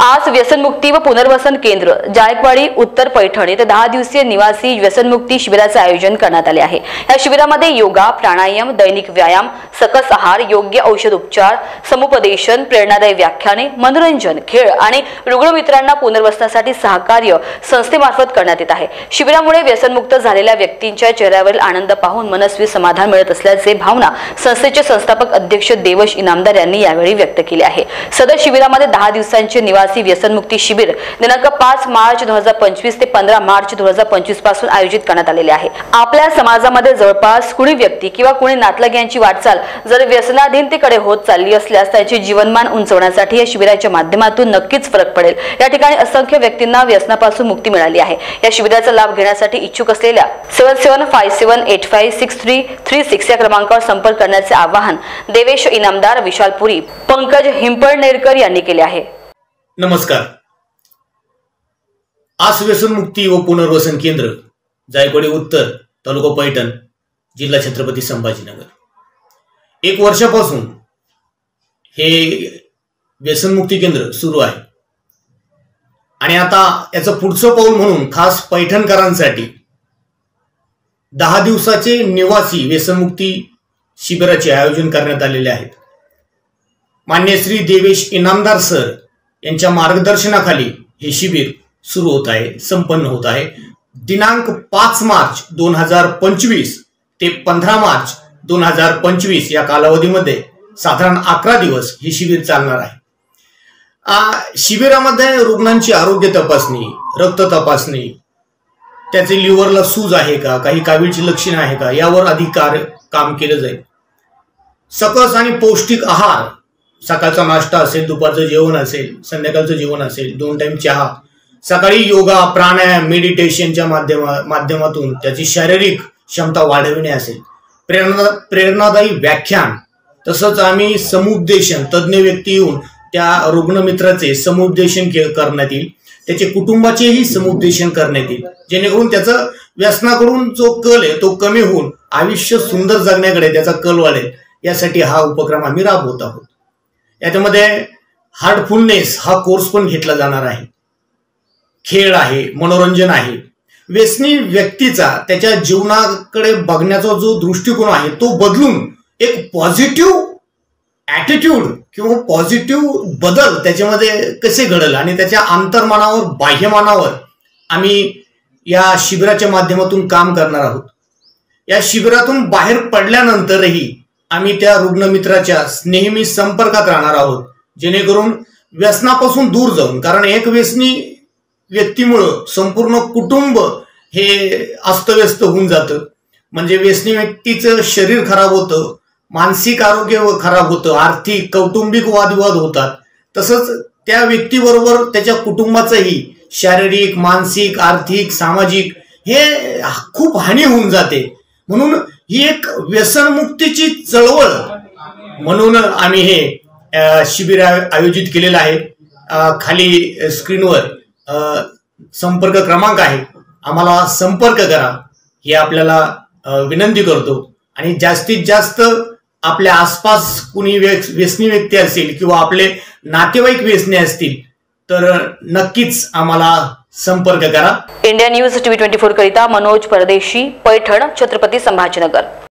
आज व्यसनमुक्ती व पुनर्वसन केंद्र जायकवाडी उत्तर पैठण येथे 10 दिवसीय निवासी व्यसनमुक्ती शिबिराचे आयोजन करण्यात आले आहे। या शिबिरामध्ये योगा, प्राणायाम, दैनिक व्यायाम, सकस आहार, योग्य औषध उपचार, समुपदेशन, प्रेरणादायी व्याख्याने, मनोरंजन, खेळ आणि रुग्णमित्रांना पुनर्वसनासाठी सहकार्य संस्थेमार्फत करण्यात येत आहे। शिबिरामुळे व्यसनमुक्त झालेल्या व्यक्तींच्या चेहऱ्यावरील आनंद पाहून मनस्वी समाधान मिळत असल्याचे भावना संस्थेचे संस्थापक अध्यक्ष देवेश इनामदार यांनी यावेळी व्यक्त केली आहे। सदर शिबिरामध्ये 10 दिवसांचे निवासी व्यसनमुक्ती शिबिर दिनांक 5 मार्च 2025 ते 15 मार्च 2025 पासून आयोजित करण्यात आलेले आहे। आपल्या समाजामध्ये जवळपास कुणी व्यक्ती किंवा कुणी नातलग यांची वाटचाल जर व्यसनाधीनतेकडे होत चालली असल्यास त्याचे जीवनमान उंचवण्यासाठी या शिबिराच्या माध्यमातून नक्कीच फरक पडेल। या ठिकाणी असंख्य व्यक्तींना व्यसनापासून मुक्ती मिळाली आहे। या शिबिराचा लाभ घेण्यासाठी इच्छुक असलेल्या 7757856336 या क्रमांकावर संपर्क करण्याचे आवाहन देवेश इनामदार, विशाल पुरी, पंकज हिंपळनेरकर यांनी केले आहे। नमस्कार। आज व्यसनमुक्ती व पुनर्वसन केंद्र जायकवाडी उत्तर, तालुका पैठण, जिल्हा छत्रपती संभाजीनगर 1 वर्षापासून हे व्यसनमुक्ती केंद्र सुरू आहे आणि आता याचं पुढचं पाऊल म्हणून खास पैठणकरांसाठी 10 दिवसाचे निवासी व्यसनमुक्ती शिबिराचे आयोजन करण्यात आलेले आहे। मान्य श्री देवेश इनामदार सर यांच्या मार्गदर्शनाखाली हे शिबिर सुरू होत आहे, संपन्न होत आहे। दिनांक 5 मार्च 2025 ते 15 मार्च 2025 या कालावधीमध्ये साधारण 11 दिवस हे शिबिर चालणार आहे। शिबिरामध्ये रुग्णांची आरोग्य तपासणी, रक्त तपासणी, त्याचे लिव्हरला सूज आहे का, काही कावीळची लक्षणे आहे का, यावर अधिक काम केलं जाईल। सकस आणि पौष्टिक आहार, सकाळचा नाश्ता असेल, दुपारचं जेवण असेल, संध्याकाळचं जेवण असेल, 2 टाइम चहा, सकाळी योगा, प्राणायाम, मेडिटेशनच्या माध्यमातून त्याची शारीरिक क्षमता वाढविणे असेल, प्रेरणादायी व्याख्यान, तसंच आम्ही समुपदेशन, तज्ज्ञ व्यक्ती येऊन त्या रुग्णमित्राचे समुपदेशन करण्यात येईल, त्याचे कुटुंबाचेही समुपदेशन करण्यात येईल, जेणेकरून त्याचा व्यसनाकडून जो कल आहे तो कमी होऊन आयुष्य सुंदर जगण्याकडे त्याचा कल वाढेल। यासाठी हा उपक्रम आम्ही राबवत आहोत। याच्यामध्ये हार्टफुलनेस हा कोर्स पण घेतला जाणार आहे, खेळ आहे, मनोरंजन आहे। व्यसनी व्यक्तीचा त्याच्या जीवनाकडे बघण्याचा जो दृष्टिकोन आहे तो बदलून एक पॉझिटिव्ह ॲटिट्यूड किंवा पॉझिटिव्ह बदल त्याच्यामध्ये कसे घडेल आणि त्याच्या अंतर्मनावर, बाह्यमानावर आम्ही या शिबिराच्या माध्यमातून काम करणार आहोत। या शिबिरातून बाहेर पडल्यानंतरही आम्ही त्या रुग्णमित्राच्या नेहमी संपर्कात राहणार आहोत, जेणेकरून व्यसनापासून दूर जाऊन, कारण एक व्यसनी व्यक्तीमुळं संपूर्ण कुटुंब हे अस्तव्यस्त होऊन जातं। म्हणजे व्यसनी व्यक्तीचं शरीर खराब होतं, मानसिक आरोग्य खराब होतं, आर्थिक कौटुंबिक वादविवाद होतात, तसंच त्या व्यक्तीबरोबर त्याच्या कुटुंबाचंही शारीरिक, मानसिक, आर्थिक, सामाजिक हे खूप हानी होऊन जाते। म्हणून ही एक व्यसनमुक्तीची चळवळ म्हणून आम्ही हे शिबिर आयोजित केलेलं आहे। खाली स्क्रीनवर संपर्क क्रमांक आहे, आम्हाला संपर्क करा हे आपल्याला विनंती करतो। आणि जास्तीत जास्त आपल्या आसपास कुणी व्यसनी व्यक्ती असेल किंवा आपले नातेवाईक व्यसनी असतील तर नक्कीच आम्हाला संपर्क करा। इंडिया न्यूज TV 24 करिता मनोज परदेशी, पैठण, छत्रपती संभाजीनगर।